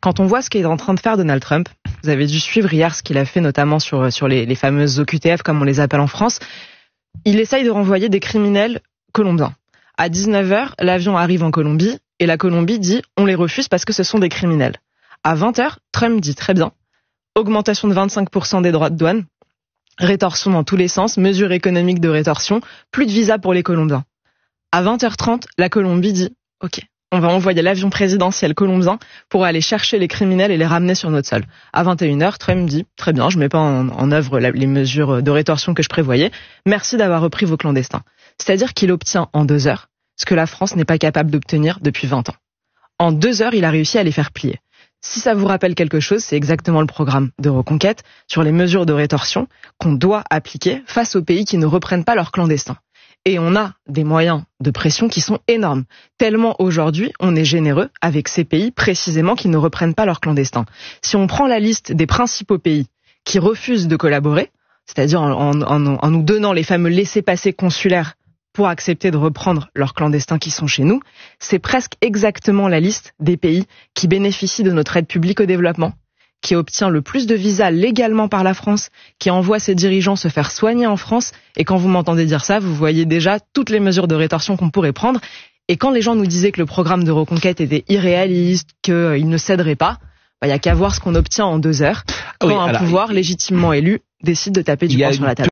Quand on voit ce qu'est en train de faire Donald Trump, vous avez dû suivre hier ce qu'il a fait notamment sur les fameuses OQTF, comme on les appelle en France. Il essaye de renvoyer des criminels colombiens. À 19h, l'avion arrive en Colombie et la Colombie dit on les refuse parce que ce sont des criminels. À 20h, Trump dit très bien, augmentation de 25% des droits de douane, rétorsion dans tous les sens, mesures économiques de rétorsion, plus de visa pour les Colombiens. À 20h30, la Colombie dit ok, on va envoyer l'avion présidentiel colombien pour aller chercher les criminels et les ramener sur notre sol. À 21h, Trump dit très bien, je mets pas en œuvre les mesures de rétorsion que je prévoyais, merci d'avoir repris vos clandestins. C'est-à-dire qu'il obtient en 2 heures ce que la France n'est pas capable d'obtenir depuis 20 ans. En 2 heures, il a réussi à les faire plier. Si ça vous rappelle quelque chose, c'est exactement le programme de reconquête sur les mesures de rétorsion qu'on doit appliquer face aux pays qui ne reprennent pas leurs clandestins. Et on a des moyens de pression qui sont énormes. Tellement aujourd'hui, on est généreux avec ces pays précisément qui ne reprennent pas leurs clandestins. Si on prend la liste des principaux pays qui refusent de collaborer, c'est-à-dire en nous donnant les fameux laissez-passer consulaires pour accepter de reprendre leurs clandestins qui sont chez nous, c'est presque exactement la liste des pays qui bénéficient de notre aide publique au développement, qui obtient le plus de visas légalement par la France, qui envoie ses dirigeants se faire soigner en France. Et quand vous m'entendez dire ça, vous voyez déjà toutes les mesures de rétorsion qu'on pourrait prendre. Et quand les gens nous disaient que le programme de reconquête était irréaliste, qu'il ne céderait pas, il y a qu'à voir ce qu'on obtient en 2 heures quand un pouvoir légitimement élu décide de taper du poing sur la table.